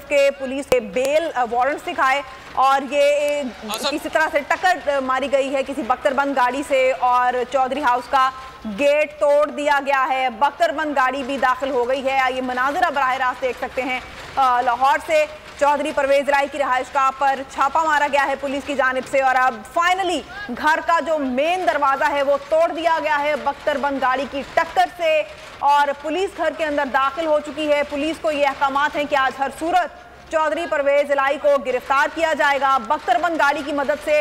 के पुलिस के bell warrant दिखाए और ये किसी तरह से टक्कर मारी गई है किसी बख्तरबंद गाड़ी से और चौधरी हाउस का गेट तोड़ दिया गया है। बख्तरबंद गाड़ी भी दाखिल हो गई है। ये मनाज़िर बराह रास्त देख सकते हैं। लाहौर से चौधरी परवेज इलाही की रिहाइशगाह पर छापा मारा गया है पुलिस की जानिब से और अब फाइनली घर का जो मेन दरवाजा है वो तोड़ दिया गया है बख्तरबंद गाड़ी की टक्कर से और पुलिस घर के अंदर दाखिल हो चुकी है। पुलिस को ये अहकामात हैं कि आज हर सूरत चौधरी परवेज इलाही को गिरफ्तार किया जाएगा। बख्तरबंद गाड़ी की मदद से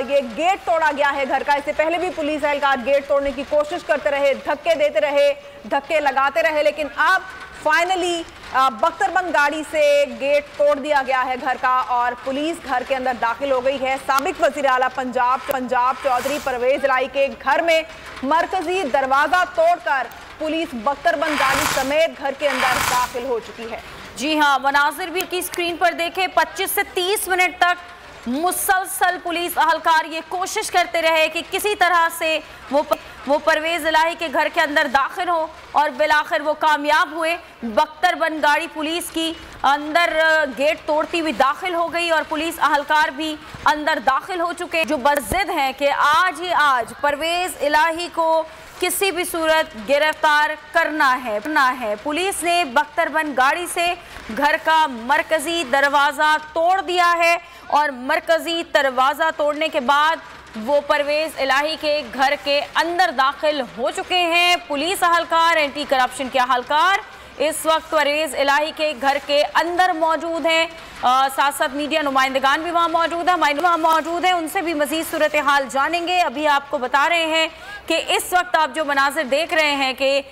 ये गेट तोड़ा गया है घर का। इससे पहले भी पुलिस एहलकार गेट तोड़ने की कोशिश करते रहे, धक्के देते रहे, धक्के लगाते रहे, लेकिन अब फाइनली बख्तरबंद गाड़ी से गेट तोड़ दिया गया है घर का और पुलिस घर के अंदर दाखिल हो गई है। साबिक वज़ीर आला पंजाब चौधरी परवेज इलाही के घर में मरकजी दरवाजा तोड़कर पुलिस बख्तरबंद गाड़ी समेत घर के अंदर दाखिल हो चुकी है। जी हाँ, मनाजिर भी की स्क्रीन पर देखें। 25 से 30 मिनट तक मुसलसल पुलिस अहलकार ये कोशिश करते रहे कि किसी तरह से वो परवेज इलाही के घर के अंदर दाखिल हो और बिलाखिर वो कामयाब हुए। बख्तरबंद गाड़ी पुलिस की अंदर गेट तोड़ती हुई दाखिल हो गई और पुलिस अहलकार भी अंदर दाखिल हो चुके जो बज़िद हैं कि आज ही आज परवेज इलाही को किसी भी सूरत गिरफ्तार करना है। पुलिस ने बख्तरबंद गाड़ी से घर का मरकजी दरवाज़ा तोड़ दिया है और मरकजी दरवाज़ा तोड़ने के बाद वो परवेज इलाही के घर के अंदर दाखिल हो चुके हैं। पुलिस अहलकार, एंटी करप्शन के अहलकार इस वक्त परवेज इलाही के घर के अंदर मौजूद हैं। साथ साथ मीडिया नुमाइंदगान भी वहाँ मौजूद है, उनसे भी मज़ीद सूरत हाल जानेंगे। अभी आपको बता रहे हैं कि इस वक्त आप जो मनाज़िर देख रहे हैं कि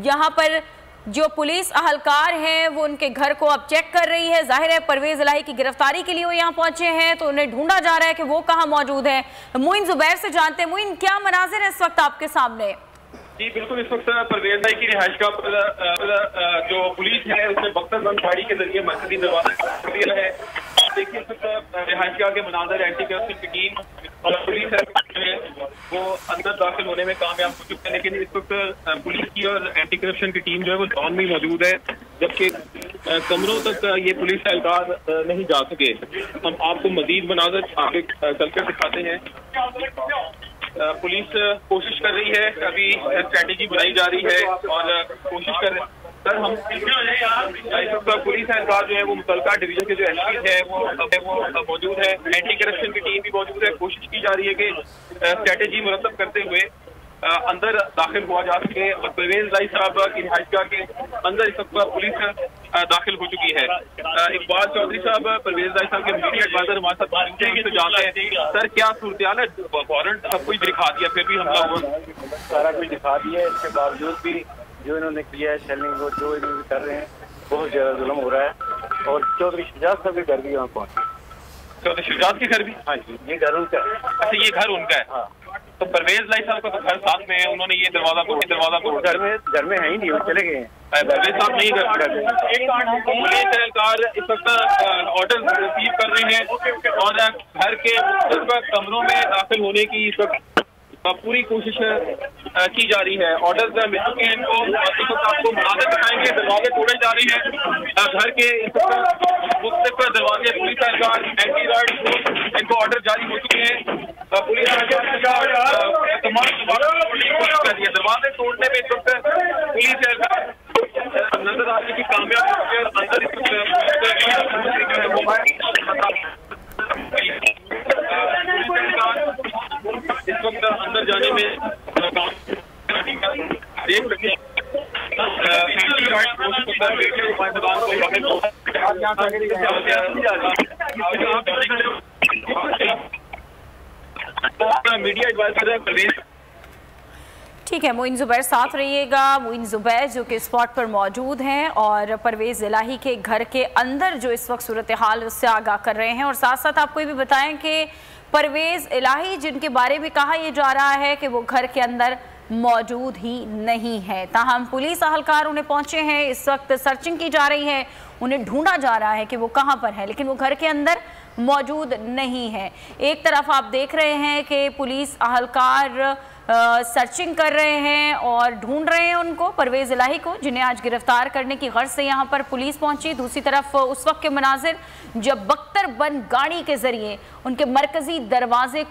यहाँ पर जो पुलिस अहलकार हैं वो उनके घर को अब चेक कर रही है। जाहिर है परवेज इलाही की गिरफ्तारी के लिए वो यहाँ पहुंचे हैं तो उन्हें ढूंढा जा रहा है कि वो कहाँ मौजूद है। मोइन जुबैर से जानते हैं। मोइन, क्या मनाज़िर है इस वक्त आपके सामने? जी बिल्कुल, इस वक्त परवेज इलाही की रिहाइशगाह पर जो पुलिस है उसने बख्तरबंद गाड़ी के जरिए मरकजी दरवाजा खोल दिया है। देखिए इस वक्त रिहाइशगाह के मनाज़िर, एंटी करप्शन की टीम और पुलिस है वो अंदर दाखिल होने में कामयाब हो चुके हैं, लेकिन इस वक्त पुलिस की और एंटी करप्शन की टीम जो है वो लॉन में मौजूद है, जबकि कमरों तक ये पुलिस एहलकार नहीं जा सके। हम आपको मजीद मनाज़िर आगे चलकर दिखाते हैं। पुलिस कोशिश कर रही है, अभी स्ट्रैटेजी बनाई जा रही है और कोशिश कर रहे सर हम पुलिस एहलकार जो है वो मुतलका डिवीजन के जो एसपी है वो मौजूद है, एंटी करप्शन की टीम भी मौजूद है। कोशिश की जा रही है कि स्ट्रैटेजी मुरतब करते हुए अंदर दाखिल हुआ जा सके और परवेज इलाही साहब की रिहाइशगाह के अंदर इस वक्त पुलिस दाखिल हो चुकी है। इकबाल चौधरी साहब परवेज इलाही साहब के मीडिया एडवाइजर हमारे साथ मौजूद हैं, उनसे जानते हैं सर क्या सूरत है। वारंट सब कुछ दिखा दिया फिर भी हमला हुआ? सारा कुछ दिखा दिया, इसके बावजूद भी जो इन्होंने किया है शेलिंग को जो इन्होंने कर रहे हैं बहुत ज्यादा जुल्म हो रहा है। और चौधरी शुजात साहब के घर भी वहाँ पहुँचे। चौधरी शुजात के घर भी? हाँ जी, ये घर उनका है। अच्छा, ये घर उनका है। हाँ। तो परवेज इलाही साहब का तो घर साथ में है, उन्होंने ये दरवाजा तोड़ घर में है ही नहीं, वो चले गए हैं। परवेज साहब नहीं कर पुलिस एहलकार इस वक्त ऑर्डर रिसीव कर रहे हैं और घर के कमरों में दाखिल होने की इस वक्त पूरी कोशिश की जा रही है। ऑर्डर मिल चुके हैं इनको। इस वक्त आपको मनाज़िर दिखाएंगे, दरवाजे तोड़े जा रहे हैं घर के मुख्तलिफ दरवाजे। पुलिस एहलकार, एंटी राइट इनको ऑर्डर जारी हो चुके हैं। पुलिस तमाम दरवाजे तोड़ने में इस वक्त पुलिस एहलकार नजर आने की कामयाब अंदर इस वक्त अंदर जाने में देख सकते हैं। Media advisor Parvez. ठीक है, मोइन जुबैर साथ रहिएगा। मोइन जुबैर जो कि स्पॉट पर मौजूद हैं और परवेज इलाही के घर के अंदर जो इस वक्त सूरत हाल उससे आगाह कर रहे हैं और साथ साथ आपको ये भी बताएं कि परवेज इलाही जिनके बारे में कहा यह जा रहा है कि वो घर के अंदर मौजूद ही नहीं है, ताहम पुलिस अहलकार उन्हें पहुंचे हैं। इस वक्त सर्चिंग की जा रही है, उन्हें ढूंढा जा रहा है कि वो कहां पर है, लेकिन वो घर के अंदर मौजूद नहीं है। एक तरफ आप देख रहे हैं कि पुलिस अहलकार सर्चिंग कर रहे हैं और ढूंढ रहे हैं उनको, परवेज इलाही को, जिन्हें आज गिरफ्तार करने की गर्ज से यहां पर पुलिस पहुंची। दूसरी तरफ उस वक्त के मनाजिर जब बख्तर बंद गाड़ी के जरिए उनके मरकजी दरवाजे